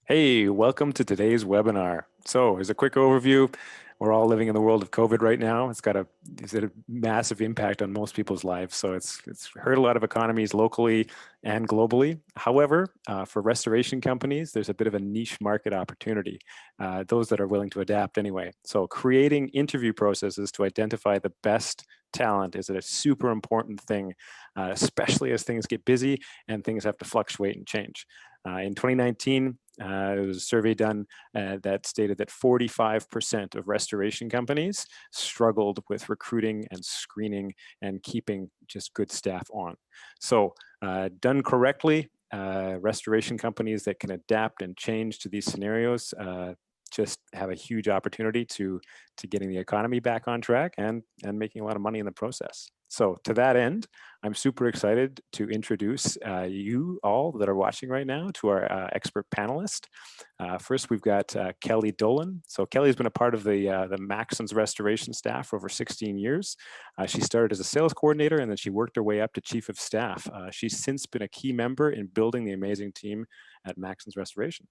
Hey, welcome to today's webinar. So, as a quick overview, we're all living in the world of COVID right now. It's had a massive impact on most people's lives. So it's hurt a lot of economies locally and globally. However, for restoration companies, there's a bit of a niche market opportunity, those that are willing to adapt anyway. So creating interview processes to identify the best talent is a super important thing, especially as things get busy and things have to fluctuate and change. In 2019, there was a survey done that stated that 45% of restoration companies struggled with recruiting and screening and keeping just good staff on. So done correctly, restoration companies that can adapt and change to these scenarios just have a huge opportunity to getting the economy back on track and making a lot of money in the process. So to that end, I'm super excited to introduce you all that are watching right now to our expert panelist. First, we've got Kelley Dolan. So Kelley's been a part of the Maxon's restoration staff for over 16 years. She started as a sales coordinator and then she worked her way up to chief of staff. She's since been a key member in building the amazing team at Maxon's Restoration.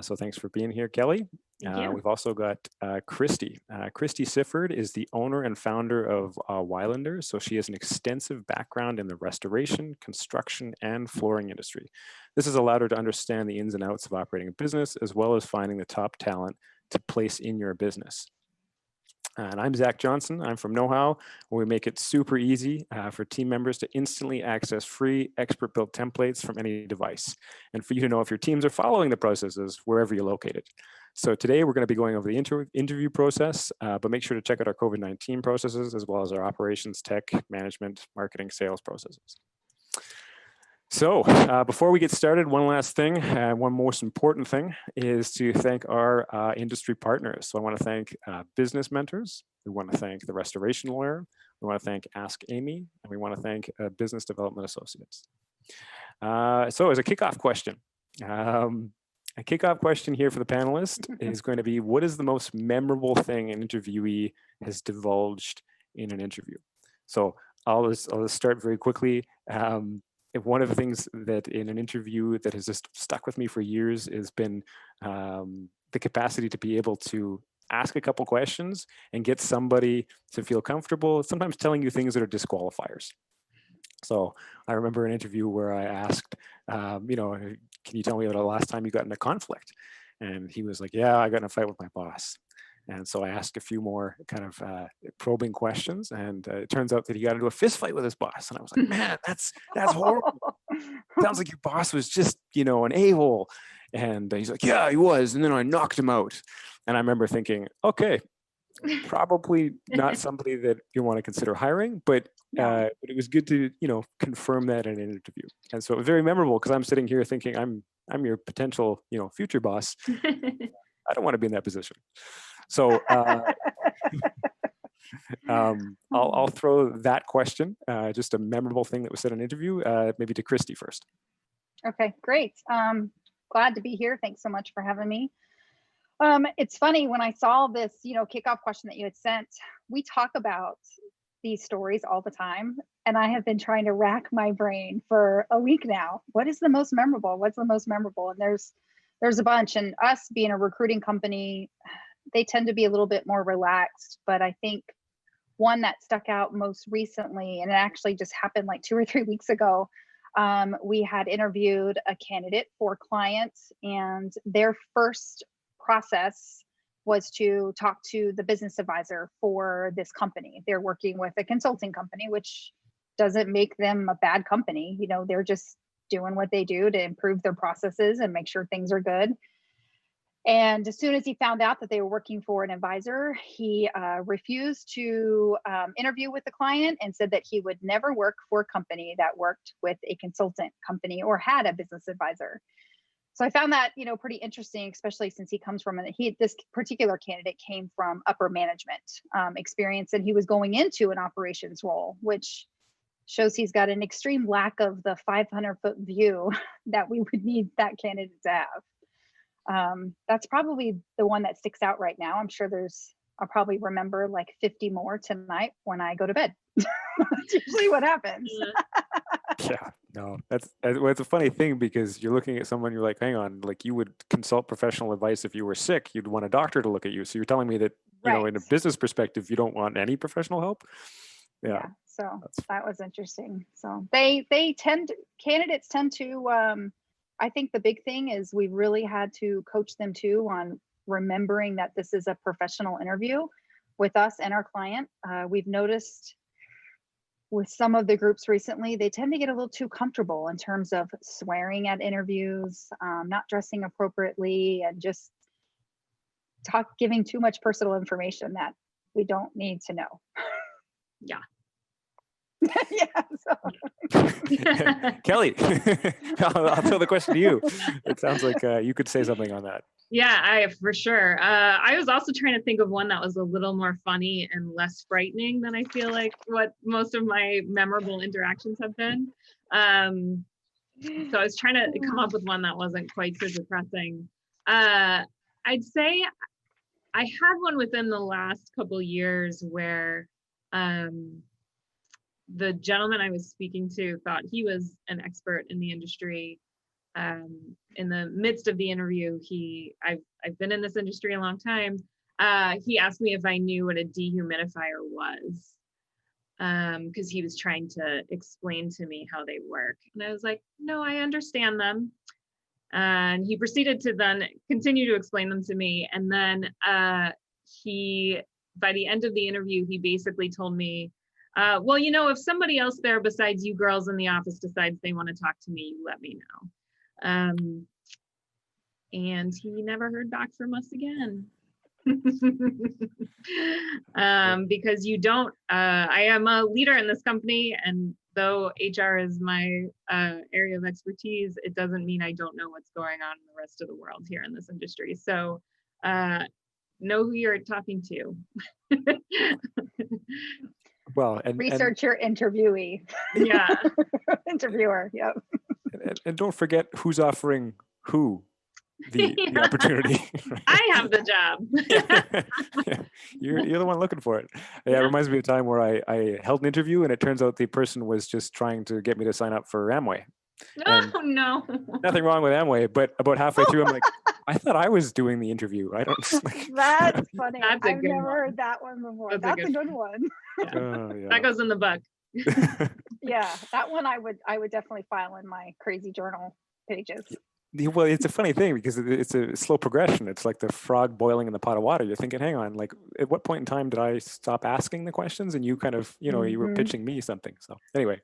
So thanks for being here, Kelley. We've also got Kristy. Kristy Sifford is the owner and founder of Weilander. So she has an extensive background in the restoration, construction, and flooring industry. This has allowed her to understand the ins and outs of operating a business, as well as finding the top talent to place in your business. And I'm Zach Johnson. I'm from KnowHow, where we make it super easy for team members to instantly access free expert-built templates from any device, and for you to know if your teams are following the processes wherever you're located. So today we're going to be going over the interview process, but make sure to check out our COVID-19 processes, as well as our operations, tech, management, marketing, sales processes. So before we get started, one last thing, one most important thing is to thank our industry partners. So I want to thank Business Mentors. We want to thank The Restoration Lawyer. We want to thank Ask Amy, and we want to thank Business Development Associates. So as a kickoff question, here for the panelist is going to be, what is the most memorable thing an interviewee has divulged in an interview? So I'll just start very quickly. If one of the things that in an interview that has just stuck with me for years has been the capacity to be able to ask a couple questions and get somebody to feel comfortable, sometimes telling you things that are disqualifiers. So I remember an interview where I asked, can you tell me about the last time you got in a conflict? And he was like, yeah, I got in a fight with my boss. And so I asked a few more kind of probing questions, and it turns out that he got into a fist fight with his boss. And I was like, man, that's horrible. Sounds like your boss was just, an a-hole. And he's like, yeah, he was. And then I knocked him out. And I remember thinking, okay, probably not somebody that you want to consider hiring, but it was good to, confirm that in an interview. And so it was very memorable because I'm sitting here thinking I'm your potential, future boss. I don't want to be in that position. So I'll throw that question, just a memorable thing that was said in an interview, maybe to Kristy first. Okay, great. Glad to be here. Thanks so much for having me. It's funny, when I saw this, kickoff question that you had sent, we talk about these stories all the time. And I have been trying to rack my brain for a week now. What is the most memorable? What's the most memorable? And there's a bunch. And us being a recruiting company, they tend to be a little bit more relaxed, but I think one that stuck out most recently, and it actually just happened like 2 or 3 weeks ago, we had interviewed a candidate for clients, and their first process was to talk to the business advisor for this company. They're working with a consulting company, which doesn't make them a bad company. They're just doing what they do to improve their processes and make sure things are good. And as soon as he found out that they were working for an advisor, he refused to interview with the client and said that he would never work for a company that worked with a consultant company or had a business advisor. So I found that, pretty interesting, especially since he comes from, this particular candidate came from upper management experience, and he was going into an operations role, which shows he's got an extreme lack of the 500-foot view that we would need that candidate to have. That's probably the one that sticks out right now. I'm sure I'll probably remember like 50 more tonight when I go to bed. That's usually what happens. Yeah, no, well, it's a funny thing because you're looking at someone, you're like, hang on, like you would consult professional advice if you were sick, you'd want a doctor to look at you. So you're telling me that, Right. in a business perspective, you don't want any professional help? Yeah, Yeah. So that's that was interesting. So candidates tend to, I think the big thing is we really had to coach them too on remembering that this is a professional interview with us and our client. We've noticed with some of the groups recently, they tend to get a little too comfortable in terms of swearing at interviews, not dressing appropriately, and just giving too much personal information that we don't need to know. Yeah. Yeah. So. Kelley, I'll throw the question to you. It sounds like you could say something on that. Yeah, for sure. I was also trying to think of one that was a little more funny and less frightening than I feel like what most of my memorable interactions have been. So I was trying to come up with one that wasn't quite so depressing. I'd say I had one within the last couple years where the gentleman I was speaking to thought he was an expert in the industry. In the midst of the interview, I've been in this industry a long time. He asked me if I knew what a dehumidifier was, because he was trying to explain to me how they work. And I was like, no, I understand them. And he proceeded to then continue to explain them to me. And then by the end of the interview, he basically told me, well, if somebody else there besides you girls in the office decides they want to talk to me, you let me know. And he never heard back from us again. Because I am a leader in this company, and though HR is my area of expertise, it doesn't mean I don't know what's going on in the rest of the world here in this industry. So know who you're talking to. Well, and research your interviewee. Yeah. Interviewer. Yep. And don't forget who's offering who the opportunity. I have the job. Yeah. You're the one looking for it. Yeah, it reminds me of a time where I held an interview and it turns out the person was just trying to get me to sign up for Amway. And no. Nothing wrong with Amway, but about halfway through, I'm like, I thought I was doing the interview. I don't. That's funny. That's I've never heard that one before. That's a good one. Yeah. Yeah. That goes in the book. Yeah, that one I would definitely file in my crazy journal pages. Well, it's a funny thing because it's a slow progression. It's like the frog boiling in the pot of water. You're thinking, hang on, like at what point in time did I stop asking the questions and you kind of, you were pitching me something. So anyway,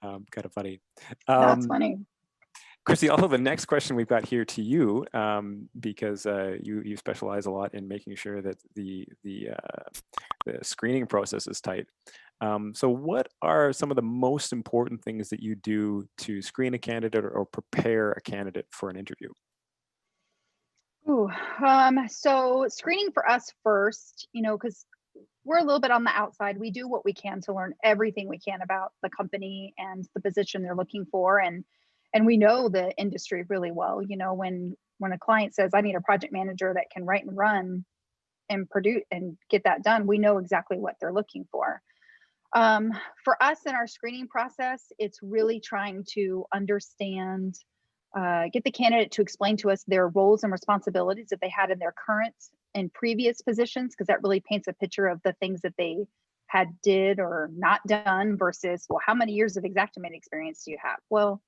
kind of funny. That's funny. Kristy, also the next question we've got here to you, because you specialize a lot in making sure that the screening process is tight. So what are some of the most important things that you do to screen a candidate or prepare a candidate for an interview? Ooh, so screening for us first, because we're a little bit on the outside. We do what we can to learn everything we can about the company and the position they're looking for. And we know the industry really well. When a client says, I need a project manager that can write and run and produce and get that done, we know exactly what they're looking for. For us in our screening process, it's really trying to understand, get the candidate to explain to us their roles and responsibilities that they had in their current and previous positions, because that really paints a picture of the things that they did or not done versus, well, how many years of Xactimate experience do you have? Well,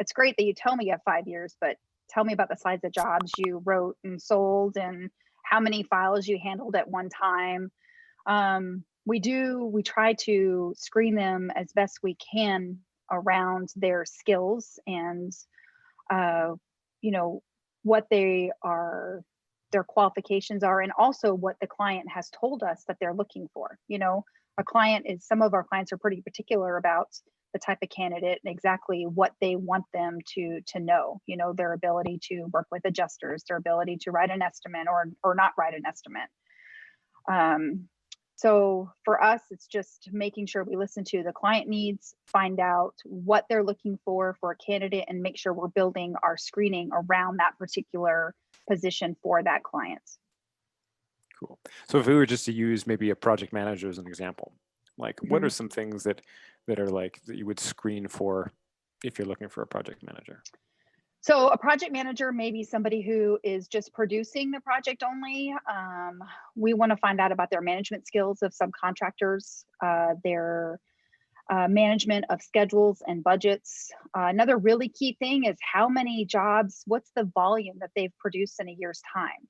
it's great that you tell me you have 5 years, but tell me about the size of jobs you wrote and sold and how many files you handled at one time. We try to screen them as best we can around their skills and, what their qualifications are, and also what the client has told us that they're looking for. Some of our clients are pretty particular about the type of candidate and exactly what they want them to know, their ability to work with adjusters, their ability to write an estimate or not write an estimate. So for us, it's just making sure we listen to the client needs, find out what they're looking for a candidate, and make sure we're building our screening around that particular position for that client. Cool. So if we were just to use maybe a project manager as an example, like what are some things that are like that you would screen for if you're looking for a project manager? So a project manager may be somebody who is just producing the project only. We want to find out about their management skills of subcontractors, their management of schedules and budgets. Another really key thing is how many jobs, what's the volume that they've produced in a year's time?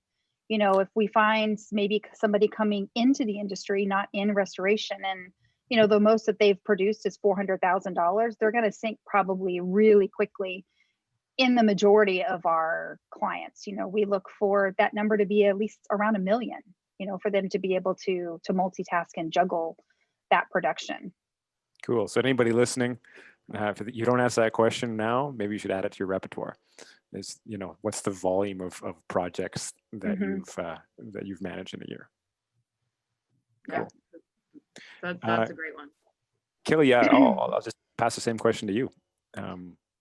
You know, if we find maybe somebody coming into the industry, not in restoration, and you know, the most that they've produced is $400,000, they're going to sink probably really quickly in the majority of our clients. You know, we look for that number to be at least around $1 million, you know, for them to be able to multitask and juggle that production. Cool. So anybody listening, if you don't ask that question now, maybe you should add it to your repertoire. Is, you know, what's the volume of projects that you've managed in a year? Cool. Yeah, that's a great one. Kelley, yeah, I'll just pass the same question to you.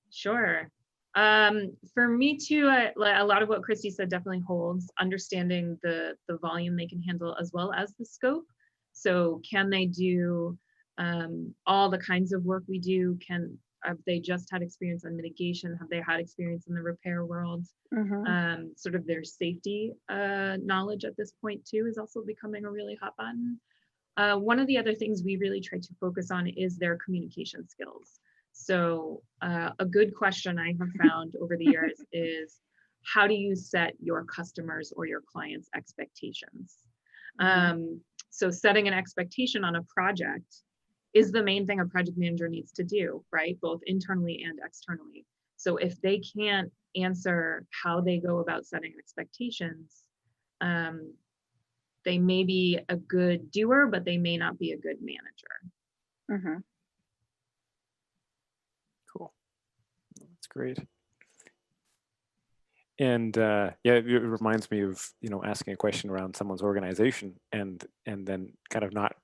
Sure. For me too, a lot of what Kristy said definitely holds. Understanding the volume they can handle as well as the scope. So can they do all the kinds of work we do? Have they just had experience on mitigation? Have they had experience in the repair world? Sort of their safety knowledge at this point too is also becoming a really hot button. One of the other things we really try to focus on is their communication skills. So a good question I have found over the years is, how do you set your customers or your clients' expectations? So setting an expectation on a project is the main thing a project manager needs to do, right? Both internally and externally. So if they can't answer how they go about setting expectations, they may be a good doer, but they may not be a good manager. Cool. That's great. And yeah, it reminds me of, you know, asking a question around someone's organization and then kind of not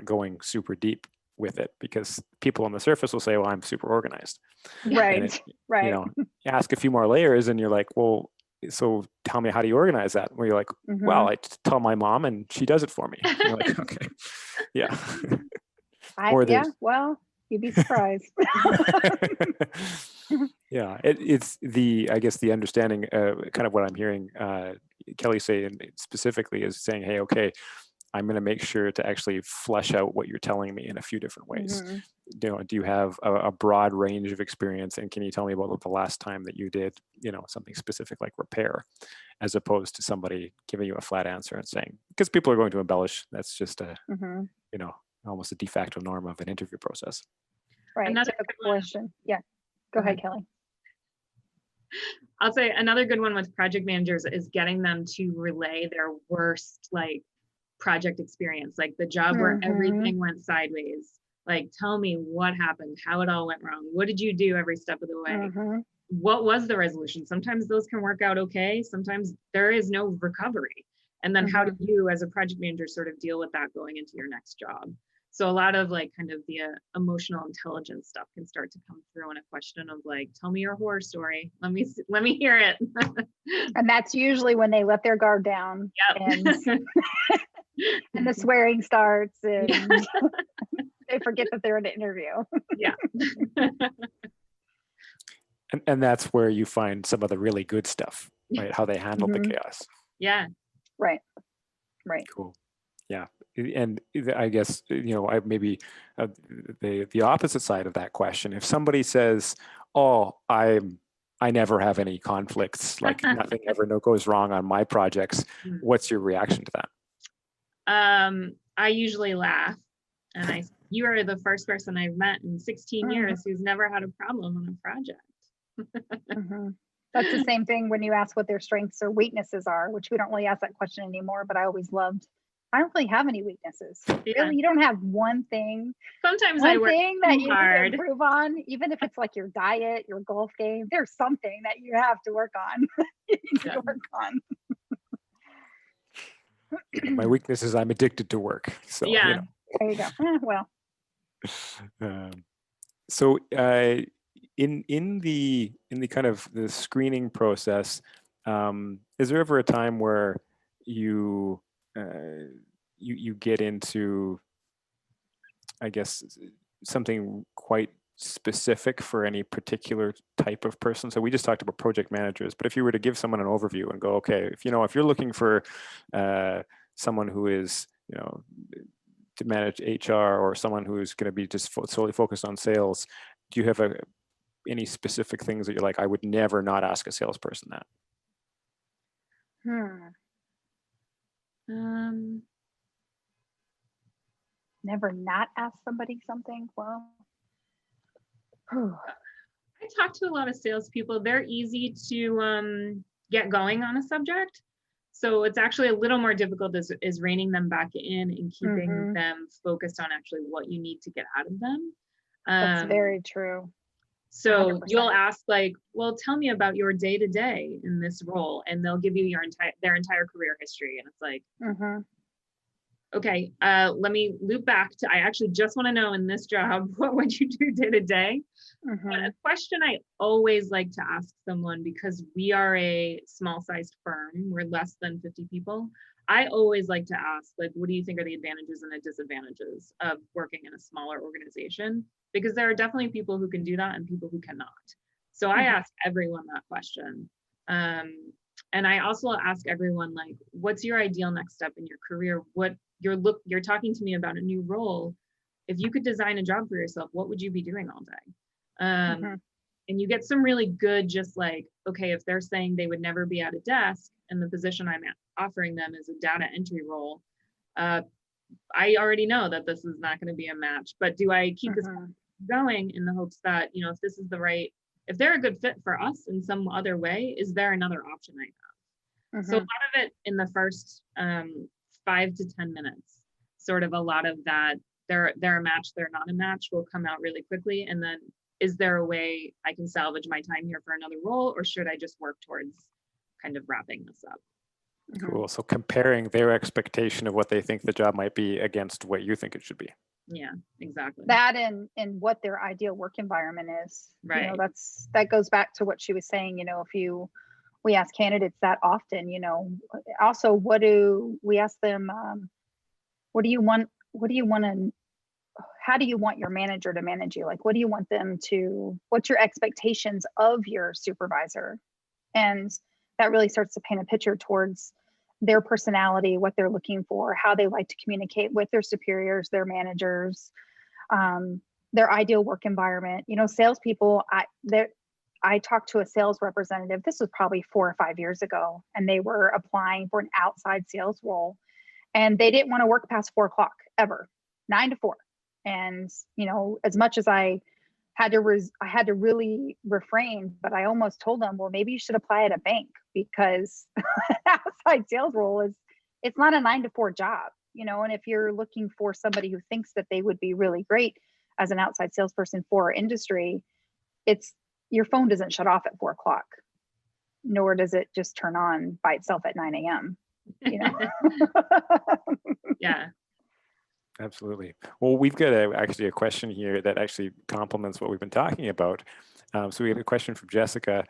going super deep with it, because people on the surface will say, well, I'm super organized. Right. Right. You know, you ask a few more layers and you're like, well, so tell me, how do you organize that? Where you're like, well, I tell my mom and she does it for me. You're like, okay, yeah. Well, you'd be surprised. Yeah, it's I guess the understanding, kind of what I'm hearing Kelley say, and specifically is saying, hey, okay, I'm going to make sure to actually flesh out what you're telling me in a few different ways. You know, do you have a broad range of experience, and can you tell me about the last time that you did, you know, something specific like repair, as opposed to somebody giving you a flat answer and saying, because people are going to embellish. That's just a, you know, almost a de facto norm of an interview process. Right. Another question. Yeah. Go ahead, Kelley. I'll say another good one with project managers is getting them to relay their worst project experience, like the job where everything went sideways. Like, tell me what happened, how it all went wrong. What did you do every step of the way? What was the resolution? Sometimes those can work out okay. Sometimes there is no recovery. And then how do you as a project manager sort of deal with that going into your next job? So a lot of kind of the emotional intelligence stuff can start to come through in a question of tell me your horror story. Let me hear it. And that's usually when they let their guard down. And and the swearing starts, and they forget that they're in an interview. Yeah. And that's where you find some of the really good stuff, right? How they handled the chaos. Yeah. Right. Cool. Yeah. And I guess, you know, I maybe the opposite side of that question. If somebody says, "Oh, I never have any conflicts, like nothing ever goes wrong on my projects," what's your reaction to that? I usually laugh, and you are the first person I've met in 16 years who's never had a problem on a project. That's the same thing when you ask what their strengths or weaknesses are, which we don't really ask that question anymore, but I always loved. I don't really have any weaknesses. Yeah. Really, you don't have one thing. Sometimes I work thing that you need to improve on, even if it's like your diet, your golf game. There's something that you have to work on. You need to work on. My weakness is I'm addicted to work. So yeah, you know. There you go. Well, so in the kind of the screening process, is there ever a time where you get into, I guess, something quite specific for any particular type of person? So we just talked about project managers, but if you were to give someone an overview and go, okay, if you're looking for someone who is, to manage HR, or someone who is going to be just solely focused on sales, do you have any specific things that you're like, I would never not ask a salesperson that? Never not ask somebody something. Well, I talk to a lot of salespeople. They're easy to get going on a subject. So it's actually a little more difficult is reining them back in and keeping them focused on actually what you need to get out of them. That's very true. So 100%. you'll ask like, well, tell me about your day to day in this role, and they'll give you their entire career history, and it's like, okay, let me loop back to, I actually just want to know in this job, what would you do day to day? But a question I always like to ask someone, because we are a small sized firm, we're less than 50 people. I always like to ask, like, what do you think are the advantages and the disadvantages of working in a smaller organization? Because there are definitely people who can do that and people who cannot. So I ask everyone that question. And I also ask everyone, like, what's your ideal next step in your career? What you're talking to me about a new role. If you could design a job for yourself, what would you be doing all day? And you get some really good, just like, okay, if they're saying they would never be at a desk and the position I'm offering them is a data entry role, I already know that this is not going to be a match, but do I keep this going in the hopes that, if they're a good fit for us in some other way, is there another option I have? So a lot of it in the first 5 to 10 minutes, sort of a lot of that, they're a match, they're not a match, will come out really quickly. And then, is there a way I can salvage my time here for another role, or should I just work towards kind of wrapping this up? Cool. So comparing their expectation of what they think the job might be against what you think it should be. Yeah, exactly. That and what their ideal work environment is. Right. That goes back to what she was saying. We ask candidates that often. Also, we ask them? What do you want? What do you want to? How do you want your manager to manage you? Like, what do you want them to? What's your expectations of your supervisor? And that really starts to paint a picture towards their personality, what they're looking for, how they like to communicate with their superiors, their managers, their ideal work environment. Salespeople, I talked to a sales representative, this was probably 4 or 5 years ago, and they were applying for an outside sales role, and they didn't want to work past 4 o'clock ever, 9 to 4. And, as much as I had to really refrain, but I almost told them, well, maybe you should apply at a bank, because outside sales role it's not a 9 to 4 job, and if you're looking for somebody who thinks that they would be really great as an outside salesperson for our industry, your phone doesn't shut off at 4 o'clock, nor does it just turn on by itself at 9 a.m. Yeah. Absolutely. Well, we've got actually a question here that actually complements what we've been talking about. So we have a question from Jessica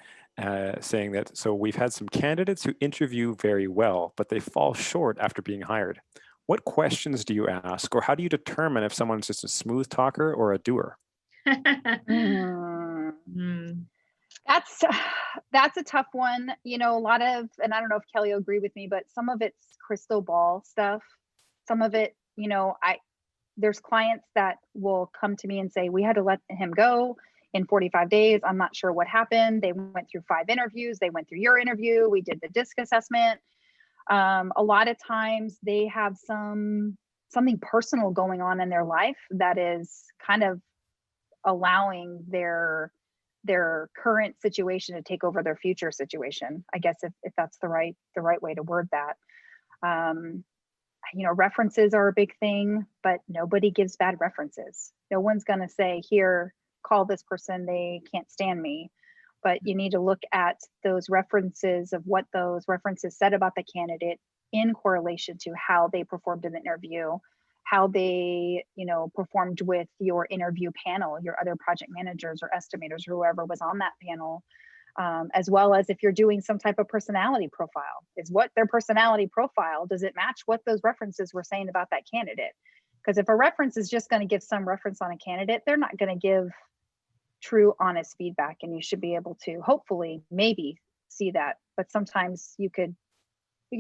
saying that, so we've had some candidates who interview very well, but they fall short after being hired. What questions do you ask, or how do you determine if someone's just a smooth talker or a doer? That's a tough one. A lot of, and I don't know if Kelley will agree with me, but some of it's crystal ball stuff. Some of it, there's clients that will come to me and say, we had to let him go in 45 days. I'm not sure what happened. They went through 5 interviews. They went through your interview. We did the DISC assessment. A lot of times they have something personal going on in their life that is kind of allowing their current situation to take over their future situation. I guess if that's the right way to word that. References are a big thing, but nobody gives bad references. No one's going to say, here, call this person, they can't stand me. But you need to look at those references of what those references said about the candidate in correlation to how they performed in the interview, how they, performed with your interview panel, your other project managers or estimators, whoever was on that panel. As well as if you're doing some type of personality profile, is what their personality profile, does it match what those references were saying about that candidate? Because if a reference is just going to give some reference on a candidate, they're not going to give true, honest feedback, and you should be able to hopefully maybe see that. But sometimes you could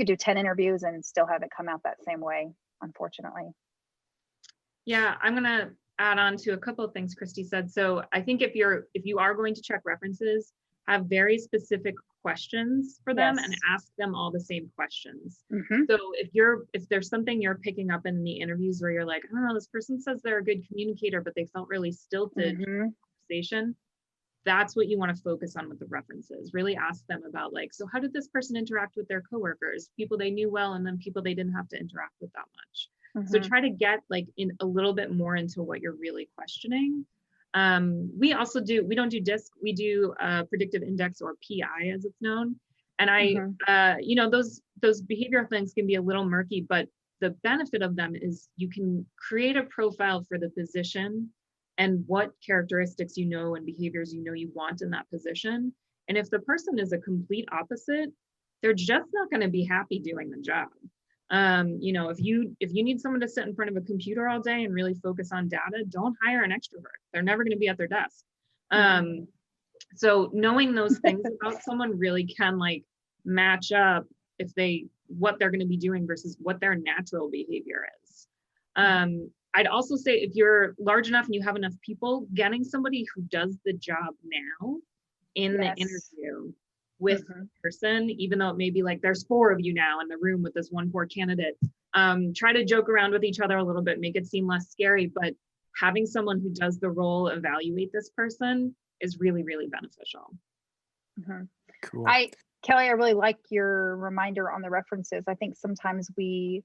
do 10 interviews and still have it come out that same way, unfortunately. Yeah, I'm gonna add on to a couple of things Kristy said. So I think if you are going to check references, have very specific questions for them and Yes. ask them all the same questions. Mhm. So if there's something you're picking up in the interviews where you're like, I don't know, this person says they're a good communicator, but they felt really stilted in Mhm. conversation, that's what you want to focus on with the references. Really ask them about, like, so how did this person interact with their coworkers, people they knew well, and then people they didn't have to interact with that much. So Mhm. try to get like in a little bit more into what you're really questioning. We don't do DISC, we do predictive index, or PI as it's known. And Mhm. those behavioral things can be a little murky, but the benefit of them is you can create a profile for the position and what characteristics and behaviors you want in that position. And if the person is a complete opposite, they're just not going to be happy doing the job. If you need someone to sit in front of a computer all day and really focus on data, don't hire an extrovert. They're never going to be at their desk. So knowing those things about someone really can like match up what they're going to be doing versus what their natural behavior is. I'd also say if you're large enough and you have enough people, getting somebody who does the job now in the interview with the person, even though it may be like there's 4 of you now in the room with this one poor candidate, try to joke around with each other a little bit, make it seem less scary, but having someone who does the role evaluate this person is really, really beneficial. Cool. Kelley, I really like your reminder on the references. I think sometimes we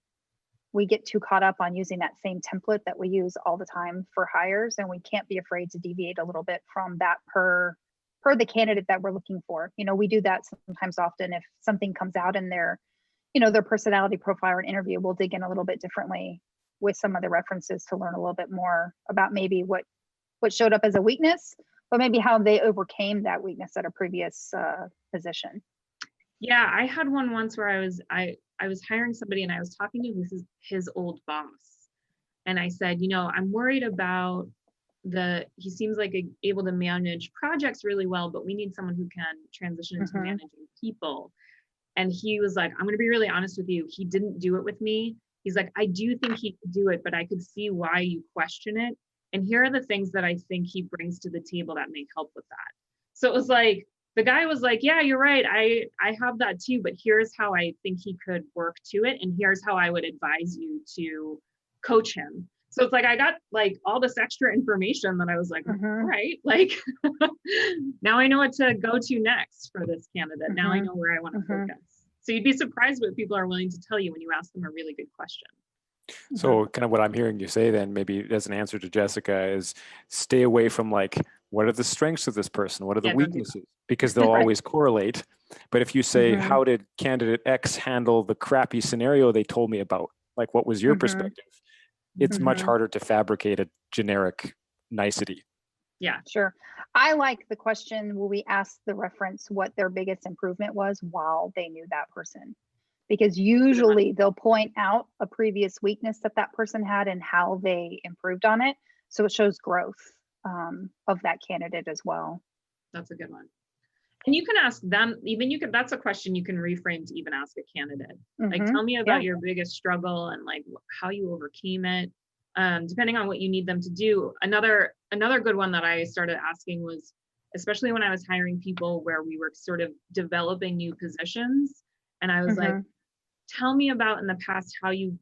get too caught up on using that same template that we use all the time for hires, and we can't be afraid to deviate a little bit from that per the candidate that we're looking for. We do that sometimes often. If something comes out in their personality profile or an interview, we'll dig in a little bit differently with some of the references to learn a little bit more about maybe what showed up as a weakness, but maybe how they overcame that weakness at a previous position. Yeah, I had one once where I was hiring somebody and I was talking to his old boss. And I said, I'm worried about he seems like able to manage projects really well, but we need someone who can transition into managing people. And he was like, I'm going to be really honest with you. He didn't do it with me. He's like, I do think he could do it, but I could see why you question it. And here are the things that I think he brings to the table that may help with that. So it was like, the guy was like, yeah, you're right. I have that too, but here's how I think he could work to it. And here's how I would advise you to coach him. So it's like, I got like all this extra information that I was like, all right, like now I know what to go to next for this candidate. Now I know where I want to focus. So you'd be surprised what people are willing to tell you when you ask them a really good question. So kind of what I'm hearing you say then, maybe as an answer to Jessica, is stay away from like, what are the strengths of this person? What are the weaknesses? Because they'll always correlate. But if you say, how did candidate X handle the crappy scenario they told me about? Like, what was your perspective? It's much harder to fabricate a generic nicety. Yeah, sure. I like the question, will we ask the reference what their biggest improvement was while they knew that person? Because usually they'll point out a previous weakness that person had and how they improved on it. So it shows growth of that candidate as well. That's a good one. And you can ask them, that's a question you can reframe to even ask a candidate. Like, tell me about your biggest struggle and like how you overcame it, depending on what you need them to do. Another good one that I started asking was, especially when I was hiring people where we were sort of developing new positions. And I was like, tell me about in the past how you've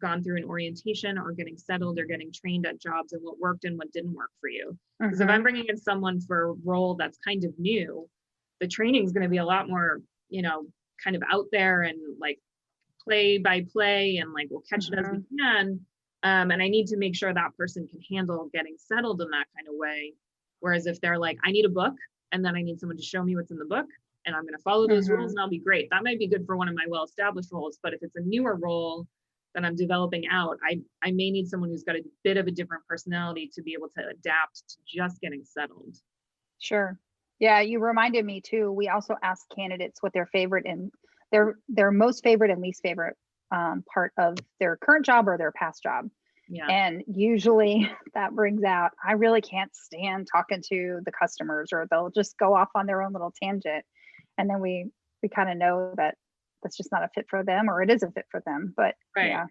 gone through an orientation or getting settled or getting trained at jobs and what worked and what didn't work for you. Because if I'm bringing in someone for a role that's kind of new, the training is going to be a lot more, kind of out there and like play by play and like we'll catch it as we can. And I need to make sure that person can handle getting settled in that kind of way. Whereas if they're like, I need a book and then I need someone to show me what's in the book and I'm going to follow those rules and I'll be great. That might be good for one of my well-established roles, but if it's a newer role that I'm developing out, I may need someone who's got a bit of a different personality to be able to adapt to just getting settled. Sure. Yeah, you reminded me too. We also ask candidates what their favorite and their most favorite and least favorite part of their current job or their past job. Yeah. And usually that brings out, I really can't stand talking to the customers, or they'll just go off on their own little tangent. And then we kind of know that that's just not a fit for them, or it is a fit for them. But Right. yeah.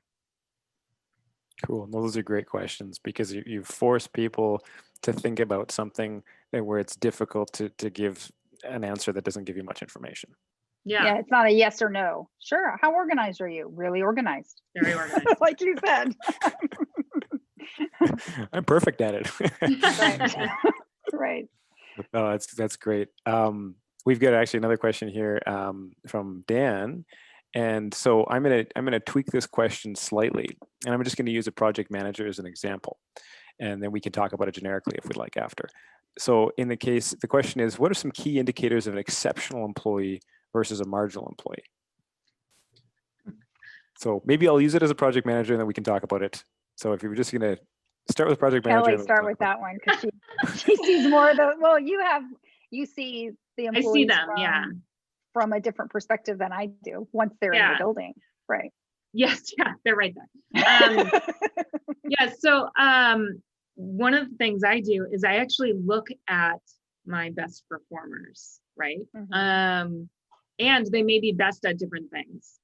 Cool. Those are great questions, because you force people to think about something where it's difficult to give an answer that doesn't give you much information. Yeah. It's not a yes or no. Sure. How organized are you? Really organized. Very organized. Like you said. I'm perfect at it. Right. Right. Oh, that's great. We've got actually another question here from Dan. And so I'm gonna tweak this question slightly, and I'm just gonna use a project manager as an example, and then we can talk about it generically if we'd like after. So in the case, the question is, what are some key indicators of an exceptional employee versus a marginal employee? So maybe I'll use it as a project manager, and then we can talk about it. So if you're just gonna start with project manager. Kelley, start with that one, because she sees more of the, well, you see the employees I see them, from a different perspective than I do once they're in the building. Right. Yes, they're right there. So one of the things I do is I actually look at my best performers, right? Mm-hmm. And they may be best at different things.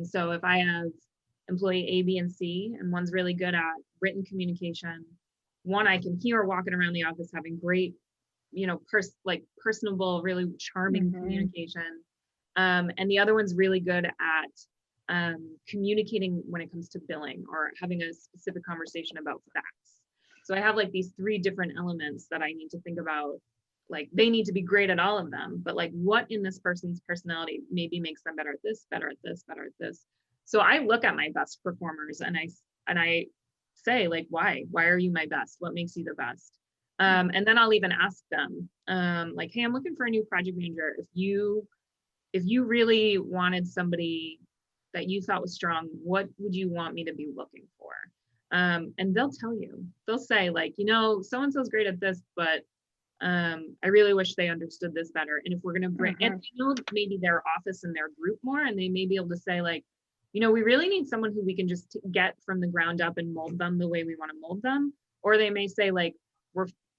So if I have employee A, B, and C, and one's really good at written communication, one I can hear walking around the office having great, personable, really charming communication. And the other one's really good at communicating when it comes to billing or having a specific conversation about facts. So I have like these 3 different elements that I need to think about. Like, they need to be great at all of them, but like, what in this person's personality maybe makes them better at this, better at this, better at this. So I look at my best performers and I say, like, why are you my best? What makes you the best? And then I'll even ask them, like, hey, I'm looking for a new project manager. If you really wanted somebody that you thought was strong, what would you want me to be looking for? And they'll tell you. They'll say, like, so-and-so's great at this, but I really wish they understood this better. And if we're going to bring, and maybe their office and their group more, and they may be able to say, like, we really need someone who we can just get from the ground up and mold them the way we want to mold them. Or they may say, like,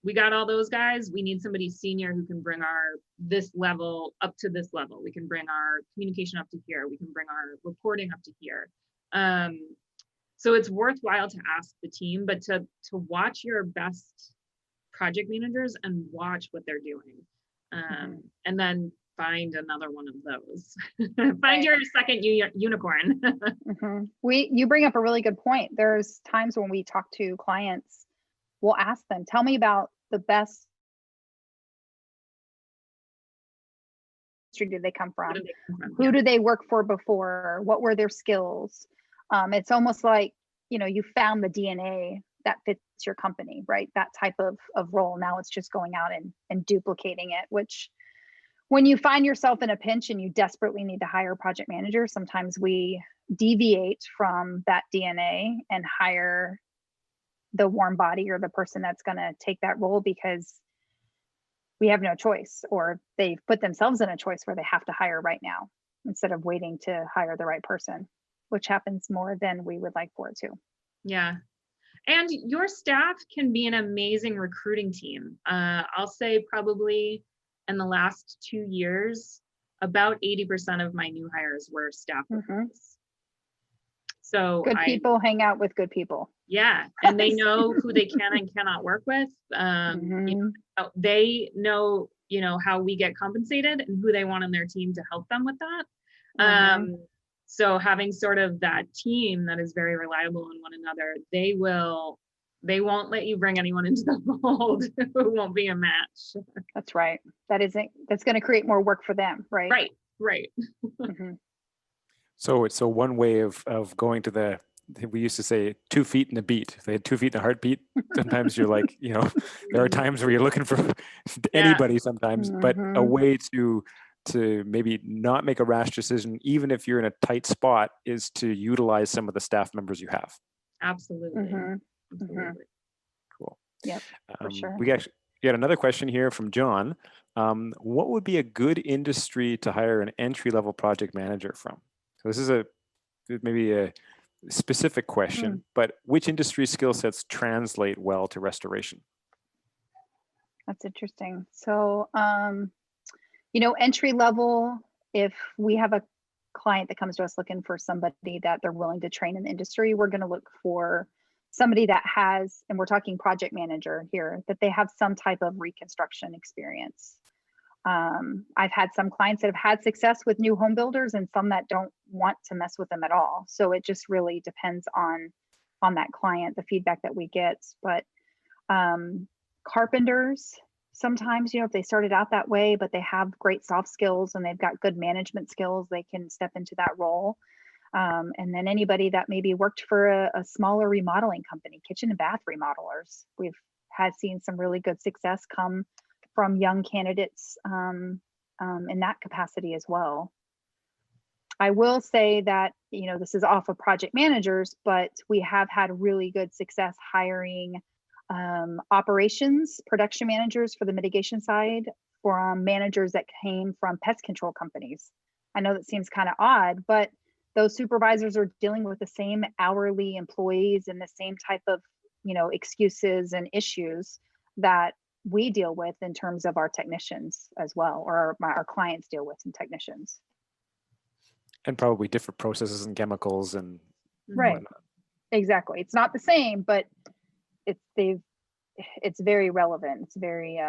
we got all those guys. We need somebody senior who can bring this level up to this level. We can bring our communication up to here. We can bring our reporting up to here. So it's worthwhile to ask the team, but to watch your best project managers and watch what they're doing. And then find another one of those. Find your second unicorn. You bring up a really good point. There's times when we talk to clients, we'll ask them, tell me about the best industry did they come from? Who did they work for before? What were their skills? It's almost like, you found the DNA that fits your company, right? That type of role. Now it's just going out and duplicating it, which when you find yourself in a pinch and you desperately need to hire a project manager, sometimes we deviate from that DNA and hire the warm body or the person that's going to take that role because we have no choice, or they've put themselves in a choice where they have to hire right now instead of waiting to hire the right person, which happens more than we would like for it to. Yeah. And your staff can be an amazing recruiting team. I'll say probably in the last 2 years, about 80% of my new hires were staff recruits. So good people hang out with good people. Yeah. And they know who they can and cannot work with. They know, how we get compensated and who they want on their team to help them with that. So having sort of that team that is very reliable on one another, they won't let you bring anyone into the fold who won't be a match. That's right. That's going to create more work for them, right? Right. So one way of going to we used to say 2 feet in a beat. If they had 2 feet in a heartbeat, sometimes you're like, there are times where you're looking for anybody sometimes, but a way to maybe not make a rash decision, even if you're in a tight spot, is to utilize some of the staff members you have. Absolutely. Absolutely. Cool. Yep, for sure. We got another question here from John. What would be a good industry to hire an entry-level project manager from? So this is maybe specific question, but which industry skill sets translate well to restoration? That's interesting. So, entry level, if we have a client that comes to us looking for somebody that they're willing to train in the industry, we're going to look for somebody that has, and we're talking project manager here, that they have some type of reconstruction experience. I've had some clients that have had success with new home builders and some that don't want to mess with them at all. So it just really depends on that client, the feedback that we get. But carpenters, sometimes, if they started out that way, but they have great soft skills and they've got good management skills, they can step into that role. And then anybody that maybe worked for a smaller remodeling company, kitchen and bath remodelers, we've seen some really good success come from young candidates in that capacity as well. I will say that, this is off of project managers, but we have had really good success hiring operations, production managers for the mitigation side from managers that came from pest control companies. I know that seems kind of odd, but those supervisors are dealing with the same hourly employees and the same type of, excuses and issues that we deal with in terms of our technicians as well, or our clients deal with in technicians. And probably different processes and chemicals and right. whatnot. Exactly. It's not the same, but it's very relevant. It's very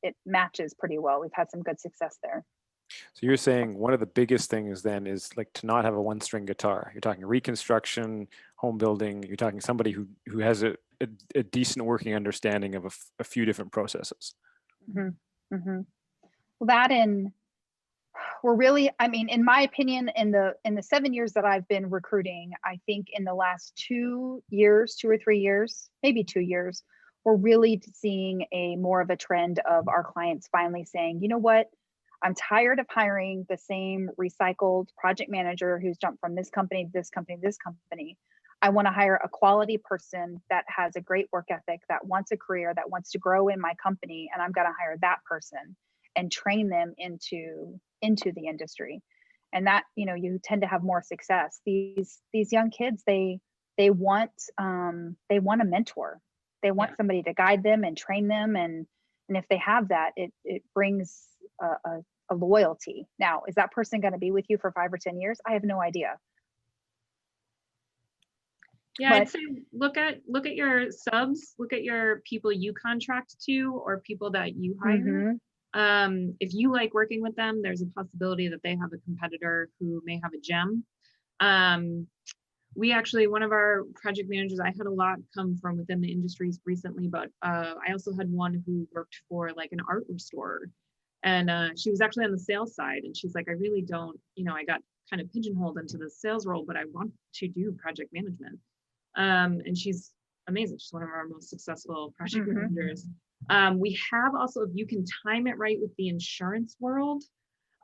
it matches pretty well. We've had some good success there. So you're saying one of the biggest things then is like to not have a one-string guitar. You're talking reconstruction, home building. You're talking somebody who has a decent working understanding of a few different processes. Mm-hmm. Mm-hmm. Well, that we're really, in my opinion, in the 7 years that I've been recruiting, I think in the last 2 or 3 years, maybe 2 years, we're really seeing more of a trend of our clients finally saying, you know what? I'm tired of hiring the same recycled project manager who's jumped from this company to this company to this company. I want to hire a quality person that has a great work ethic, that wants a career, that wants to grow in my company, and I'm going to hire that person and train them into the industry. And that, you tend to have more success. These young kids, they want a mentor. They want somebody to guide them and train them, and if they have that, it brings a loyalty. Now, is that person going to be with you for 5 or 10 years? I have no idea. Yeah, I'd say look at your subs, look at your people you contract to or people that you hire. Mm-hmm. If you like working with them, there's a possibility that they have a competitor who may have a gem. We actually, one of our project managers, I had a lot come from within the industries recently, but I also had one who worked for like an art restorer. And she was actually on the sales side. And she's like, I really don't, I got kind of pigeonholed into the sales role, but I want to do project management. And she's amazing. She's one of our most successful project managers. We have also, if you can time it right with the insurance world,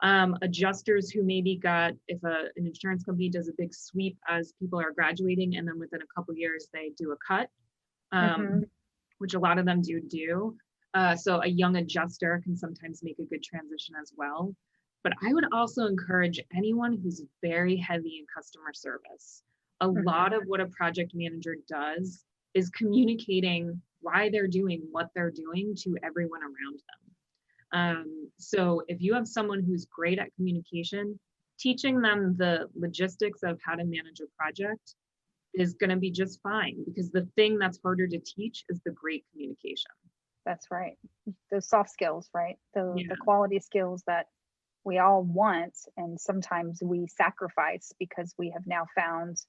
adjusters who maybe got, if an insurance company does a big sweep as people are graduating, and then within a couple of years, they do a cut, which a lot of them do. So a young adjuster can sometimes make a good transition as well. But I would also encourage anyone who's very heavy in customer service. A lot of what a project manager does is communicating why they're doing what they're doing to everyone around them. So if you have someone who's great at communication, teaching them the logistics of how to manage a project is going to be just fine, because the thing that's harder to teach is the great communication. That's right. Those soft skills, right? The quality skills that we all want, and sometimes we sacrifice because we have now found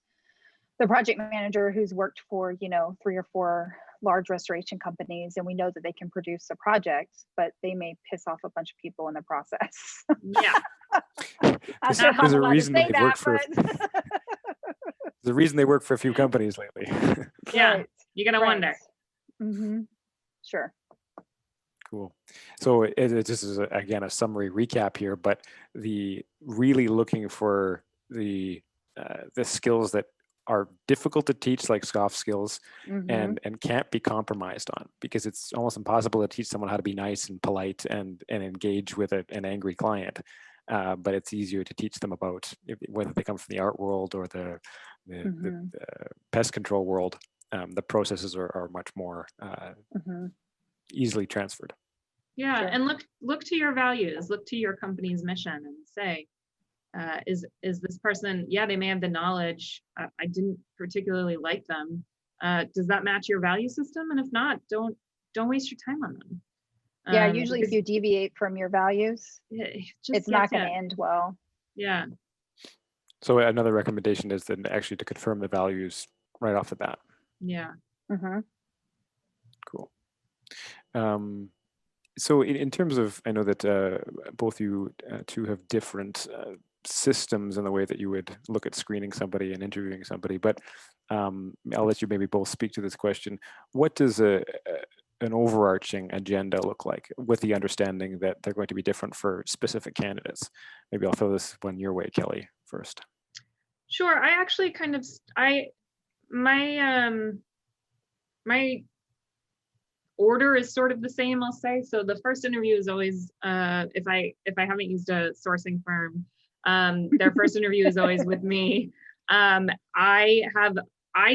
the project manager who's worked for 3 or 4 large restoration companies, and we know that they can produce a project, but they may piss off a bunch of people in the process. Yeah. There's a reason they work for the reason they work for a few companies lately. Yeah, right. You're gonna wonder. Mm-hmm. Sure. Cool. So it just is again a summary recap here, but the really looking for the skills that are difficult to teach, like soft skills, and can't be compromised on, because it's almost impossible to teach someone how to be nice and polite and engage with an angry client. But it's easier to teach them about whether they come from the art world or the the pest control world, the processes are much more easily transferred. Yeah, Sure. and look to your values, look to your company's mission, and say, is this person? Yeah, they may have the knowledge. I didn't particularly like them. Does that match your value system? And if not, don't waste your time on them. Yeah, usually if you deviate from your values, it's not going to end well. Yeah. So another recommendation is then actually to confirm the values right off the bat. Yeah. Cool. So in terms of, I know that both you two have different systems in the way that you would look at screening somebody and interviewing somebody, but I'll let you maybe both speak to this question. What does an overarching agenda look like, with the understanding that they're going to be different for specific candidates? Maybe I'll throw this one your way, Kelley, first. Sure. I actually kind of, my order is sort of the same, I'll say. So the first interview is always, if I haven't used a sourcing firm, their first interview is always with me. I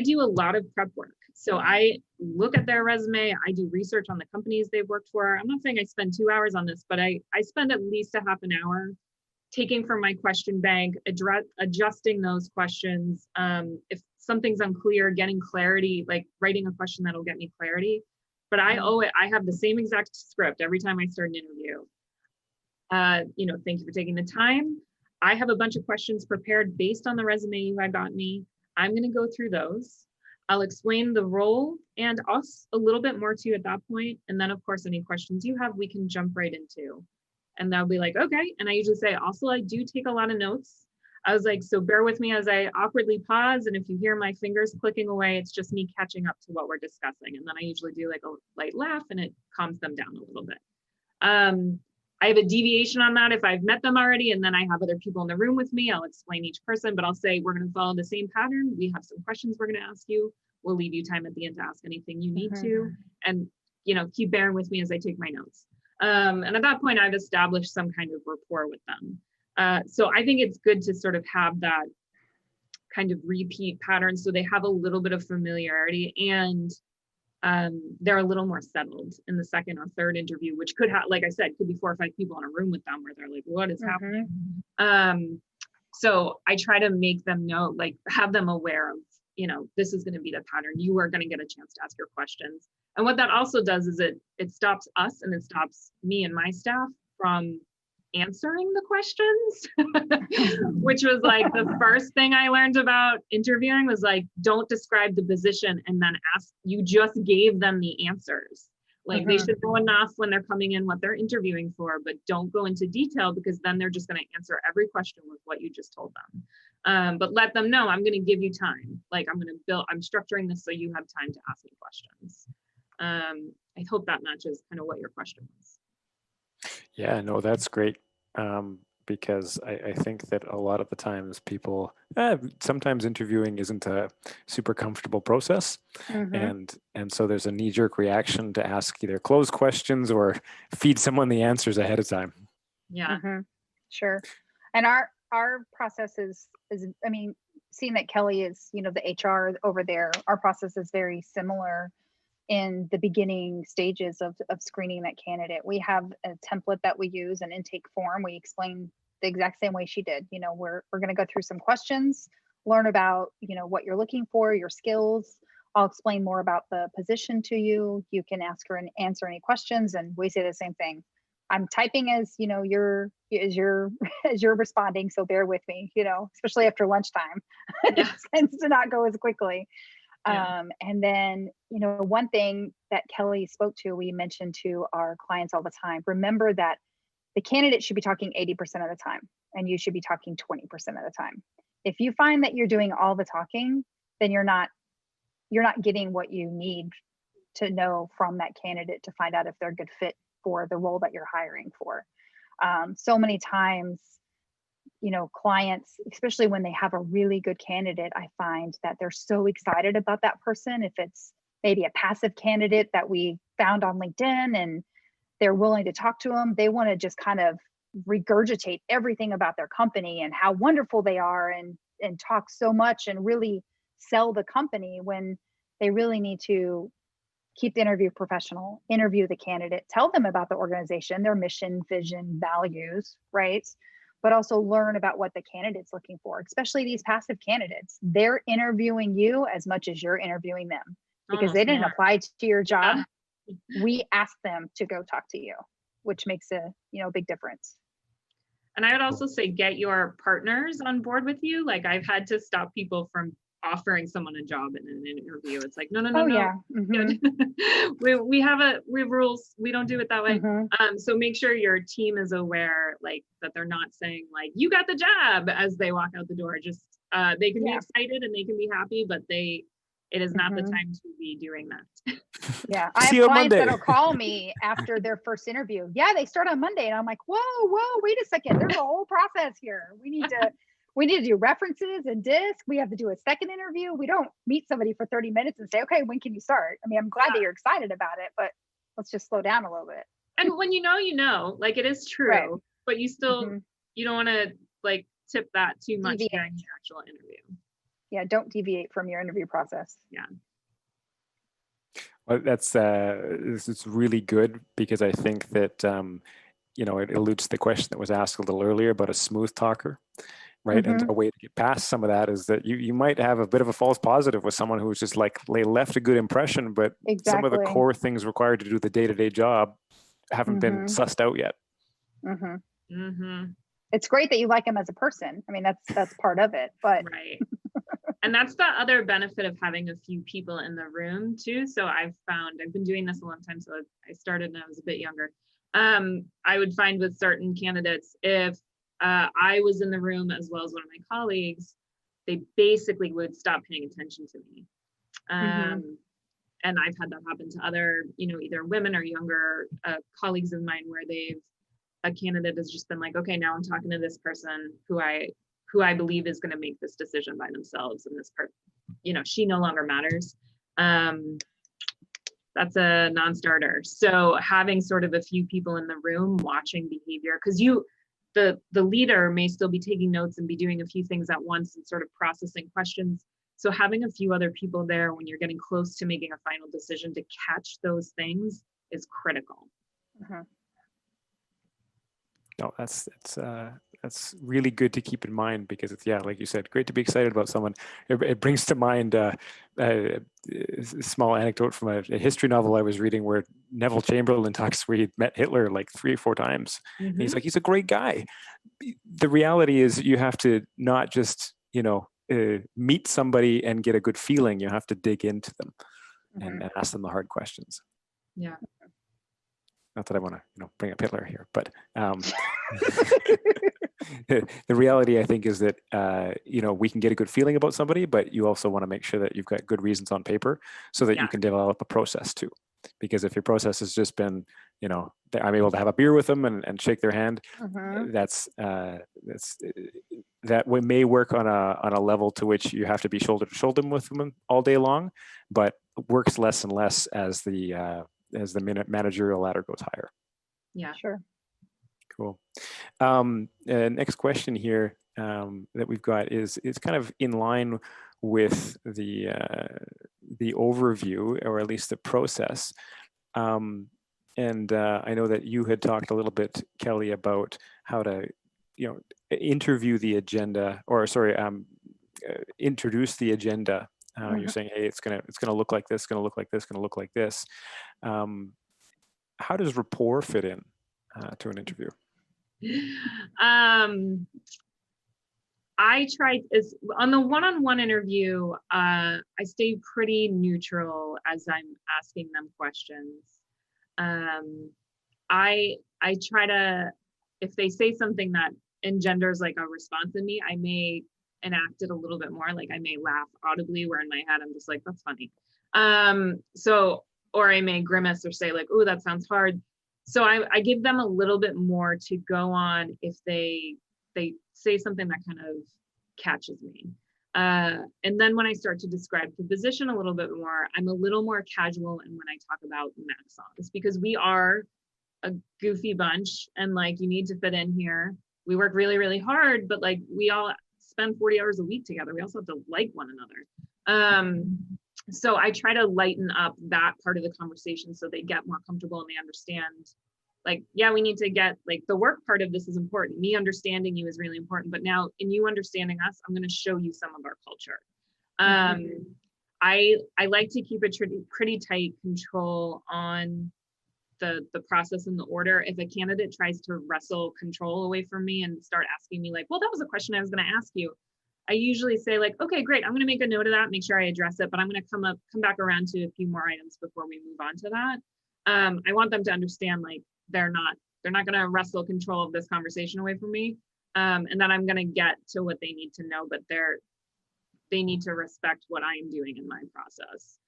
do a lot of prep work. So I look at their resume, I do research on the companies they've worked for. I'm not saying I spend 2 hours on this, but I spend at least a half an hour taking from my question bank, adjusting those questions. If something's unclear, getting clarity, like writing a question that'll get me clarity. But I have the same exact script every time I start an interview. Thank you for taking the time. I have a bunch of questions prepared based on the resume you had gotten me. I'm going to go through those. I'll explain the role and us a little bit more to you at that point. And then, of course, any questions you have, we can jump right into. And they'll be like, okay. And I usually say, also, I do take a lot of notes. I was like, so bear with me as I awkwardly pause. And if you hear my fingers clicking away, it's just me catching up to what we're discussing. And then I usually do like a light laugh and it calms them down a little bit. I have a deviation on that if I've met them already, and then I have other people in the room with me. I'll explain each person, but I'll say, we're going to follow the same pattern. We have some questions we're going to ask you. We'll leave you time at the end to ask anything you need to. And, keep bearing with me as I take my notes. And at that point, I've established some kind of rapport with them. So I think it's good to sort of have that kind of repeat pattern so they have a little bit of familiarity, and they're a little more settled in the second or third interview, which could have, like I said, could be 4 or 5 people in a room with them where they're like, what is happening? So I try to make them know, like have them aware of, this is going to be the pattern. You are going to get a chance to ask your questions. And what that also does is it stops us and it stops me and my staff from answering the questions, which was like the first thing I learned about interviewing was like, don't describe the position and then ask, you just gave them the answers. Like they should know enough when they're coming in what they're interviewing for, but don't go into detail because then they're just going to answer every question with what you just told them. But let them know, I'm going to give you time. Like I'm structuring this so you have time to ask me questions. I hope that matches kind of what your question was. Yeah, no, that's great. Because I think that a lot of the times people, sometimes interviewing isn't a super comfortable process. And so there's a knee-jerk reaction to ask either closed questions or feed someone the answers ahead of time. Yeah. Sure. And our process is, I mean, seeing that Kelley is, the HR over there, our process is very similar in the beginning stages of screening that candidate. We have a template that we use, an intake form. We explain the exact same way she did. We're going to go through some questions, learn about, what you're looking for, your skills. I'll explain more about the position to you. You can ask her and answer any questions. And we say the same thing. I'm typing as, you're responding. So bear with me, especially after lunchtime. It tends to not go as quickly. And then, one thing that Kelley spoke to, we mentioned to our clients all the time, remember that the candidate should be talking 80% of the time, and you should be talking 20% of the time. If you find that you're doing all the talking, then you're not getting what you need to know from that candidate to find out if they're a good fit for the role that you're hiring for. So many times, clients, especially when they have a really good candidate, I find that they're so excited about that person. If it's maybe a passive candidate that we found on LinkedIn and they're willing to talk to them, they want to just kind of regurgitate everything about their company and how wonderful they are, and talk so much and really sell the company, when they really need to keep the interview professional, interview the candidate, tell them about the organization, their mission, vision, values, right? But also learn about what the candidate's looking for, especially these passive candidates. They're interviewing you as much as you're interviewing them, because they didn't apply to your job. We asked them to go talk to you, which makes a big difference. And I would also say, get your partners on board with you. Like, I've had to stop people from offering someone a job in an interview. It's like, no. Yeah. Mm-hmm. we have rules. We don't do it that way. Mm-hmm. So make sure your team is aware, like, that they're not saying like, you got the job as they walk out the door. Just they can be excited and they can be happy, but it is not the time to be doing that. Yeah, I have clients that'll call me after their first interview. Yeah, they start on Monday, and I'm like, whoa, wait a second. There's a whole process here. We need to do references and disc. We have to do a second interview. We don't meet somebody for 30 minutes and say, okay, when can you start? I mean, I'm glad that you're excited about it, but let's just slow down a little bit. And when like, it is true, right. But you still, you don't want to like tip that too much during the actual interview. Yeah, don't deviate from your interview process. Yeah. Well, it's really good, because I think that it alludes to the question that was asked a little earlier about a smooth talker, right? Mm-hmm. And a way to get past some of that is that you might have a bit of a false positive with someone who's just like, they left a good impression, but some of the core things required to do the day-to-day job haven't been sussed out yet. Mm-hmm. Mm-hmm. It's great that you like him as a person. I mean, that's part of it, but right. And that's the other benefit of having a few people in the room too. So I've been doing this a long time. So I started when I was a bit younger. I would find with certain candidates, if I was in the room as well as one of my colleagues, they basically would stop paying attention to me. And I've had that happen to other, either women or younger colleagues of mine, where a candidate has just been like, okay, now I'm talking to this person who I believe is going to make this decision by themselves, and this part, she no longer matters. That's a non-starter. So having sort of a few people in the room watching behavior, because the leader may still be taking notes and be doing a few things at once and sort of processing questions. So having a few other people there when you're getting close to making a final decision to catch those things is critical. No, that's really good to keep in mind, because it's, like you said, great to be excited about someone. It brings to mind a small anecdote from a history novel I was reading, where Neville Chamberlain talks where he met Hitler like 3 or 4 times. And he's like, he's a great guy. The reality is, you have to not just, meet somebody and get a good feeling. You have to dig into them and ask them the hard questions. Yeah. Not that I want to, bring up Hitler here, but the reality, I think, is that we can get a good feeling about somebody, but you also want to make sure that you've got good reasons on paper, so that you can develop a process too. Because if your process has just been, I'm able to have a beer with them and shake their hand, that may work on a level to which you have to be shoulder to shoulder with them all day long, but works less and less as the managerial ladder goes higher. Yeah, sure. Cool. Next question here that we've got is kind of in line with the overview, or at least the process. And I know that you had talked a little bit, Kelley, about how to, interview the agenda, or introduce the agenda. You're saying, hey, it's gonna look like this, gonna look like this, gonna look like this. How does rapport fit in to an interview? I tried on the one-on-one interview, I stay pretty neutral as I'm asking them questions. I try to, if they say something that engenders like a response in me, I may enact it a little bit more. Like, I may laugh audibly, where in my head I'm just like, that's funny. Or I may grimace or say like, oh, that sounds hard. So I give them a little bit more to go on if they say something that kind of catches me. And then when I start to describe the position a little bit more, I'm a little more casual. And when I talk about Maxons, because we are a goofy bunch, and like, you need to fit in here. We work really, really hard, but like, we all spend 40 hours a week together. We also have to like one another. So I try to lighten up that part of the conversation so they get more comfortable and they understand, like, yeah, we need to get, like, the work part of this is important. Me understanding you is really important, but now in you understanding us, I'm going to show you some of our culture. I like to keep a pretty tight control on the process and the order. If a candidate tries to wrestle control away from me and start asking me like, well, that was a question I was going to ask you, I usually say like, okay, great, I'm going to make a note of that, make sure I address it, but I'm going to come back around to a few more items before we move on to that. I want them to understand, like, they're not going to wrestle control of this conversation away from me, and then I'm going to get to what they need to know, but they need to respect what I am doing in my process,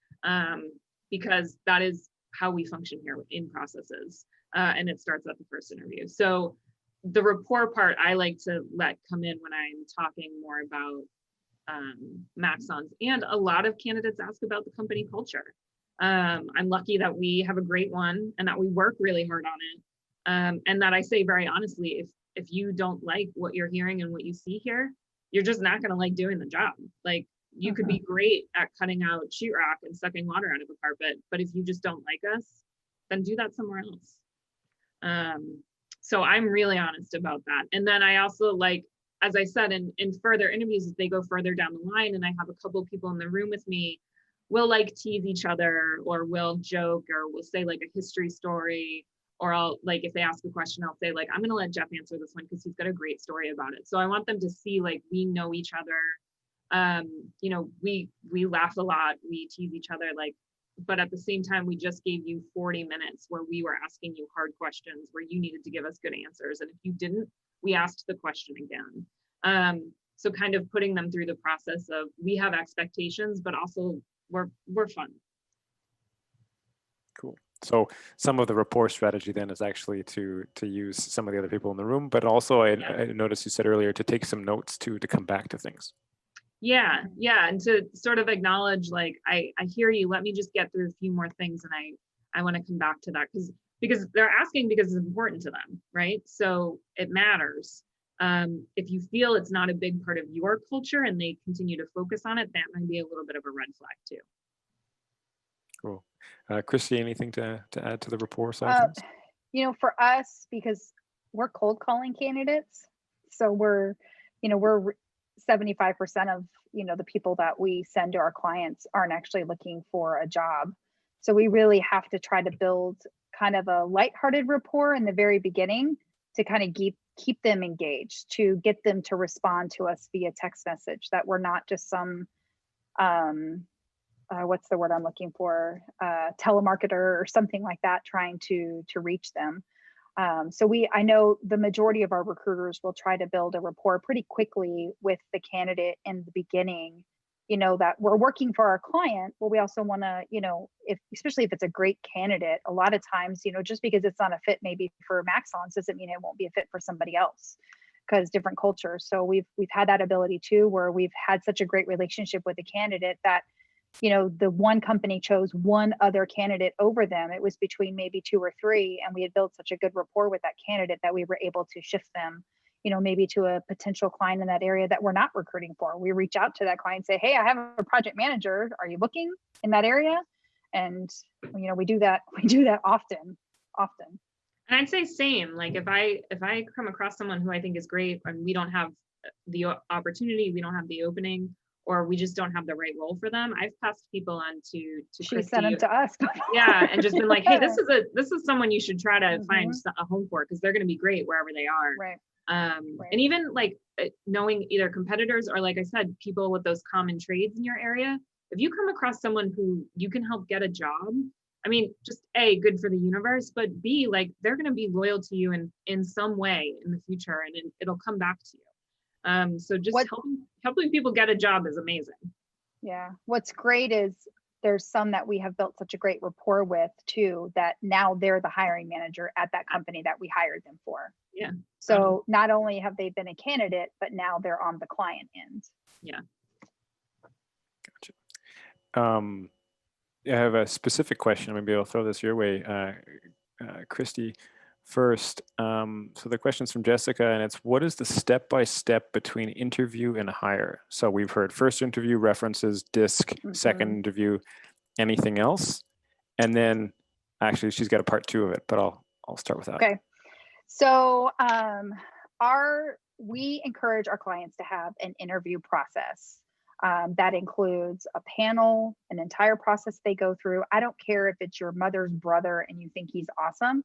because that is how we function here in processes, and it starts at the first interview. So the rapport part, I like to let come in when I'm talking more about Maxons, and a lot of candidates ask about the company culture. I'm lucky that we have a great one and that we work really hard on it, and that I say very honestly, if you don't like what you're hearing and what you see here, you're just not going to like doing the job. Like, you could be great at cutting out sheetrock and sucking water out of a carpet, but if you just don't like us, then do that somewhere else. So I'm really honest about that. And then I also, like, as I said, in further interviews, as they go further down the line and I have a couple of people in the room with me, we'll like tease each other, or we'll joke, or we'll say like a history story, or I'll, like, if they ask a question, I'll say like, I'm going to let Jeff answer this one because he's got a great story about it. So I want them to see, like, we know each other. You know, we laugh a lot, we tease each other, like, but at the same time, we just gave you 40 minutes where we were asking you hard questions where you needed to give us good answers. And if you didn't, we asked the question again. So kind of putting them through the process of, we have expectations, but also we're fun. Cool. So some of the rapport strategy then is actually to use some of the other people in the room, but also I noticed you said earlier to take some notes to come back to things. Yeah, and to sort of acknowledge, like, I hear you, let me just get through a few more things, and I want to come back to that because they're asking because it's important to them, right? So it matters. If you feel it's not a big part of your culture and they continue to focus on it, that might be a little bit of a red flag too. Cool. Kristy, anything to add to the rapport side of things? You know, for us, because we're cold calling candidates, so we're 75% of, the people that we send to our clients aren't actually looking for a job. So we really have to try to build kind of a lighthearted rapport in the very beginning to kind of keep them engaged, to get them to respond to us via text message, that we're not just some, what's the word I'm looking for, telemarketer or something like that, trying to reach them. So I know the majority of our recruiters will try to build a rapport pretty quickly with the candidate in the beginning, that we're working for our client, but we also want to, especially if it's a great candidate, a lot of times, just because it's not a fit maybe for Maxons doesn't mean it won't be a fit for somebody else, because different cultures. So we've had that ability too, where we've had such a great relationship with the candidate that, the one company chose one other candidate over them. It was between maybe 2 or 3, and we had built such a good rapport with that candidate that we were able to shift them, maybe to a potential client in that area that we're not recruiting for. We reach out to that client and say, hey, I have a project manager. Are you looking in that area? And, we do that often. And I'd say same, like, if I come across someone who I think is great and we don't have the opportunity, we don't have the opening, or we just don't have the right role for them, I've passed people on to She Kristy. sent them to us. Yeah, and just been like, hey, this is someone you should try to find a home for, because they're going to be great wherever they are. Right. And even like knowing either competitors or, like I said, people with those common trades in your area, if you come across someone who you can help get a job, I mean, just A, good for the universe, but B, like, they're going to be loyal to you in some way in the future, and it'll come back to you. So just helping people get a job is amazing. Yeah. What's great is there's some that we have built such a great rapport with too, that now they're the hiring manager at that company that we hired them for. Yeah. So not only have they been a candidate, but now they're on the client end. Yeah. Gotcha. I have a specific question. Maybe I'll throw this your way, Kristy. first. So the question's from Jessica, and it's, what is the step-by-step between interview and hire? So we've heard first interview, references, disc, second interview, anything else? And then actually she's got a part 2 of it, but I'll start with that. Okay. So we encourage our clients to have an interview process. That includes a panel, an entire process they go through. I don't care if it's your mother's brother and you think he's awesome.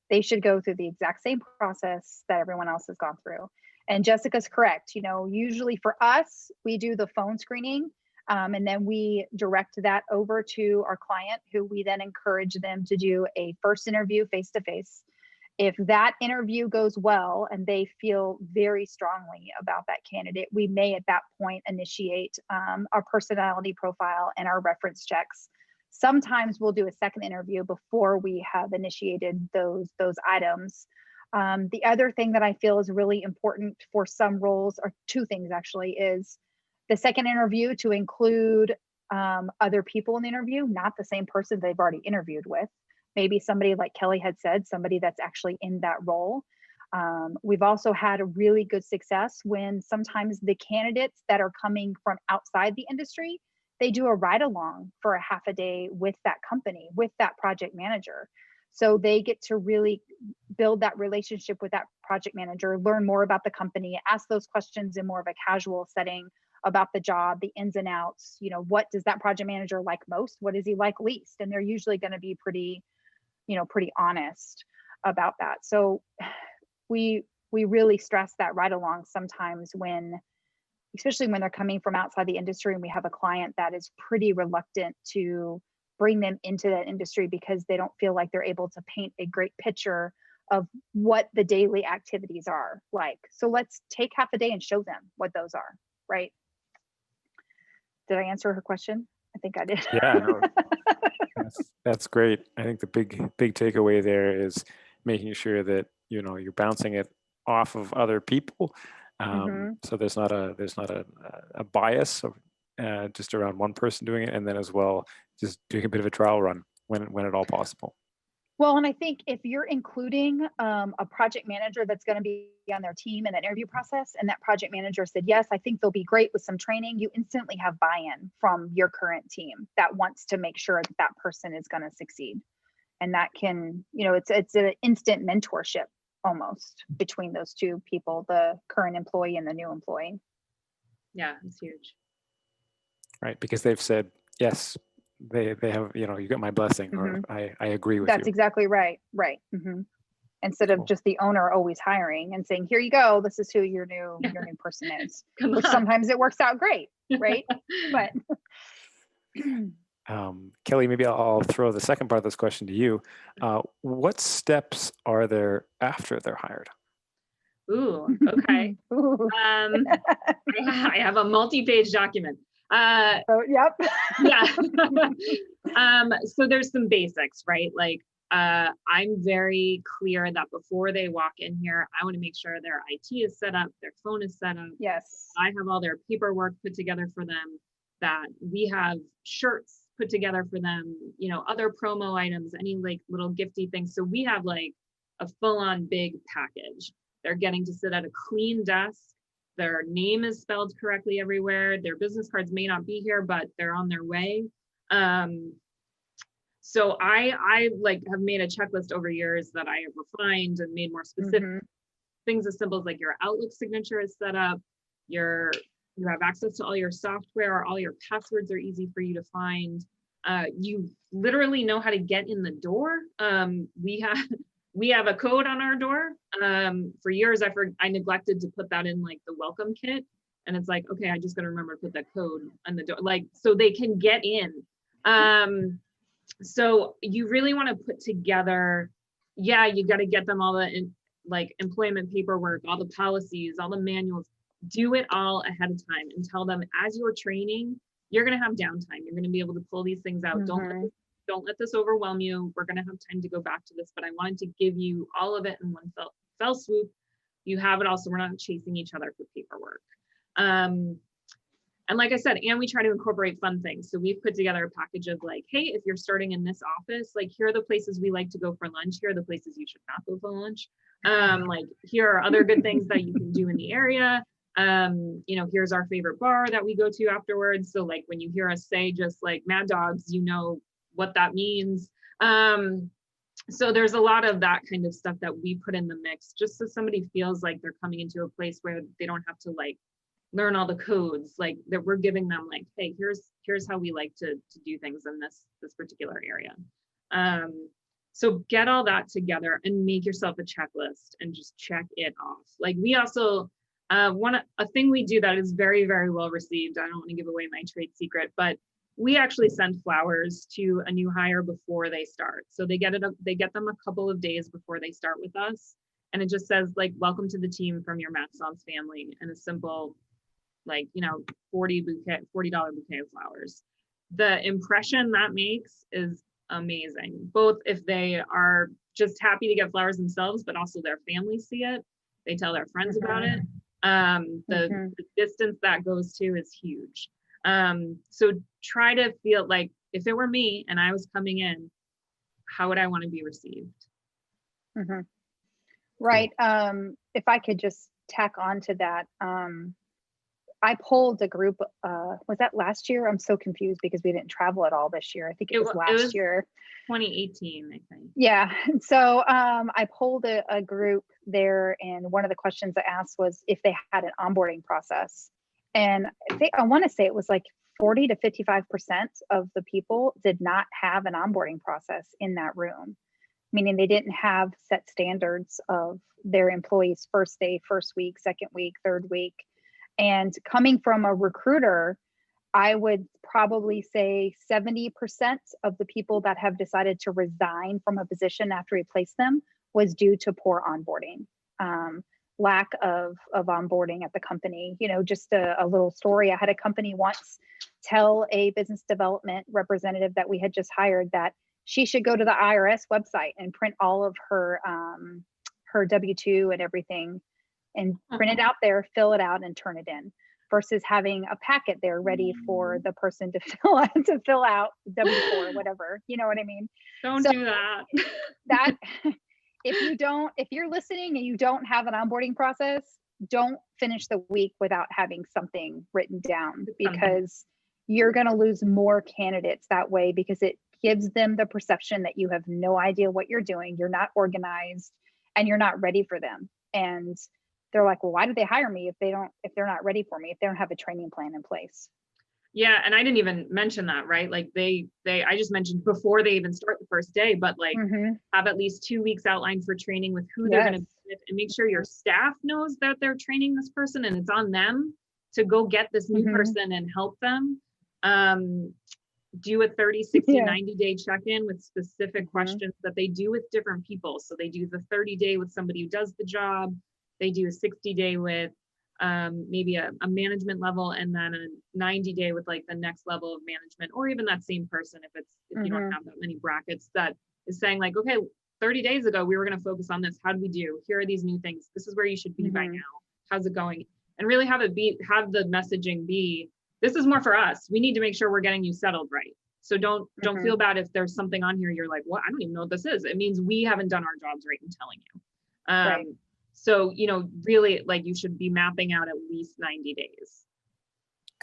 They should go through the exact same process that everyone else has gone through. And Jessica's correct. You know, usually for us, we do the phone screening, and then we direct that over to our client, who we then encourage them to do a first interview face-to-face. If that interview goes well and they feel very strongly about that candidate, we may at that point initiate our personality profile and our reference checks. Sometimes we'll do a second interview before we have initiated those items. The other thing that I feel is really important for some roles, or 2 things actually, is the second interview to include other people in the interview, not the same person they've already interviewed with. Maybe somebody, like Kelley had said, somebody that's actually in that role. We've also had a really good success when sometimes the candidates that are coming from outside the industry, they do a ride along for a half a day with that company, with that project manager. So they get to really build that relationship with that project manager, learn more about the company, ask those questions in more of a casual setting about the job, the ins and outs. You know, what does that project manager like most? What does he like least? And they're usually going to be pretty honest about that. So we really stress that ride along sometimes when, especially when they're coming from outside the industry and we have a client that is pretty reluctant to bring them into that industry because they don't feel like they're able to paint a great picture of what the daily activities are like. So let's take half a day and show them what those are, right? Did I answer her question? I think I did. Yeah, no, that's great. I think the big takeaway there is making sure that, you know, you're bouncing it off of other people. So there's not a bias of just around one person doing it, and then as well just doing a bit of a trial run when at all possible. Well, and I think if you're including a project manager that's going to be on their team in that interview process, and that project manager said, yes, I think they'll be great with some training, you instantly have buy-in from your current team that wants to make sure that that person is going to succeed. And that can, you know, it's an instant mentorship almost between those 2 people, the current employee and the new employee. Yeah, it's huge. Right, because they've said, yes, they have, you know, you got my blessing, or I agree with you. That's exactly right. Right. Instead of just the owner always hiring and saying, here you go, this is who your new person is, which sometimes it works out great, right? But Kelley, maybe I'll throw the second part of this question to you. What steps are there after they're hired? Ooh, okay. I have a multi-page document. Yep. Yeah. So there's some basics, right? Like, I'm very clear that before they walk in here, I want to make sure their IT is set up, their phone is set up. Yes. I have all their paperwork put together for them, that we have shirts put together for them, you know, other promo items, any like little gifty things. So we have like a full-on big package. They're getting to sit at a clean desk. Their name is spelled correctly everywhere. Their business cards may not be here, but they're on their way. So I like have made a checklist over years that I have refined and made more specific. Things as simple as like your Outlook signature is set up, you have access to all your software, all your passwords are easy for you to find. You literally know how to get in the door. We have a code on our door. For years, I neglected to put that in like the welcome kit. And it's like, okay, I just got to remember to put that code on the door, like, so they can get in. So you really want to put together, you got to get them all the like employment paperwork, all the policies, all the manuals, do it all ahead of time and tell them as you're training, you're going to have downtime. You're going to be able to pull these things out. Don't let this overwhelm you. We're going to have time to go back to this, but I wanted to give you all of it in one fell swoop. You have it all, so we're not chasing each other for paperwork. And like I said, and we try to incorporate fun things. So we've put together a package of like, hey, if you're starting in this office, like here are the places we like to go for lunch. Here are the places you should not go for lunch. Like here are other good things that you can do in the area. You know, here's our favorite bar that we go to afterwards. So like when you hear us say just like Mad Dogs, you know what that means. So there's a lot of that kind of stuff that we put in the mix, just so somebody feels like they're coming into a place where they don't have to like learn all the codes, like that we're giving them like, hey, here's how we like to do things in this particular area. So get all that together and make yourself a checklist and just check it off. Like we also, a thing we do that is very, very well received. I don't want to give away my trade secret, but we actually send flowers to a new hire before they start. So they get them a couple of days before they start with us. And it just says like, welcome to the team from your Maxons family, and a simple, like, you know, $40 bouquet of flowers. The impression that makes is amazing, both if they are just happy to get flowers themselves, but also their families see it, they tell their friends about it. The distance that goes to is huge. So try to feel like, if it were me and I was coming in, how would I want to be received? Right. If I could just tack on to that, I polled a group, was that last year? I'm so confused because we didn't travel at all this year. I think it was last year. 2018, I think. Yeah. So I polled a group there, and one of the questions I asked was if they had an onboarding process. And I want to say it was like 40 to 55% of the people did not have an onboarding process in that room, meaning they didn't have set standards of their employees' first day, first week, second week, third week. And coming from a recruiter, I would probably say 70% of the people that have decided to resign from a position after we placed them was due to poor onboarding, lack of onboarding at the company. You know, just a little story. I had a company once tell a business development representative that we had just hired that she should go to the IRS website and print all of her W-2 and everything, and print it out there, fill it out, and turn it in, versus having a packet there ready for the person to fill out W-4 or whatever. You know what I mean? Don't do that. That if you're listening and you don't have an onboarding process, don't finish the week without having something written down, because you're going to lose more candidates that way, because it gives them the perception that you have no idea what you're doing, you're not organized, and you're not ready for them. And they're like, well, why did they hire me if they're not ready for me, if they don't have a training plan in place? Yeah. And I didn't even mention that, right? Like I just mentioned before they even start the first day, but like have at least 2 weeks outlined for training with who they're going to be with, and make sure your staff knows that they're training this person, and it's on them to go get this new person and help them. Do a 30, 60, 90-day check-in with specific questions that they do with different people. So they do the 30-day with somebody who does the job. They do a 60-day with maybe a management level, and then a 90-day with like the next level of management, or even that same person if you don't have that many brackets, that is saying like, okay, 30 days ago we were going to focus on this. How did we do? Here are these new things. This is where you should be by now. How's it going? And really have the messaging be, this is more for us. We need to make sure we're getting you settled right. So don't feel bad if there's something on here you're like, well, I don't even know what this is. It means we haven't done our jobs right in telling you. Right. So, you know, really, like, you should be mapping out at least 90 days.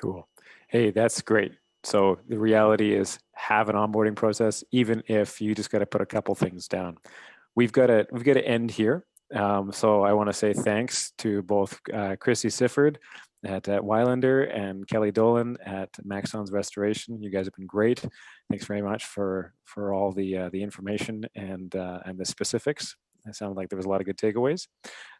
Cool. Hey, that's great. So the reality is, have an onboarding process, even if you just got to put a couple things down. We've got to end here. So I want to say thanks to both Kristy Sifford at Weilander and Kelley Dolan at Maxons Restoration. You guys have been great. Thanks very much for all the information and the specifics. It sounded like there was a lot of good takeaways.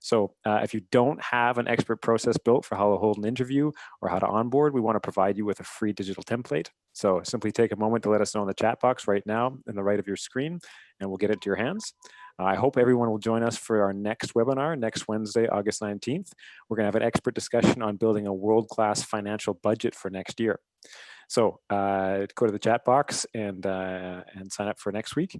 So if you don't have an expert process built for how to hold an interview or how to onboard, we want to provide you with a free digital template. So simply take a moment to let us know in the chat box right now in the right of your screen, and we'll get it to your hands. I hope everyone will join us for our next webinar next Wednesday, August 19th. We're going to have an expert discussion on building a world-class financial budget for next year. So go to the chat box and sign up for next week.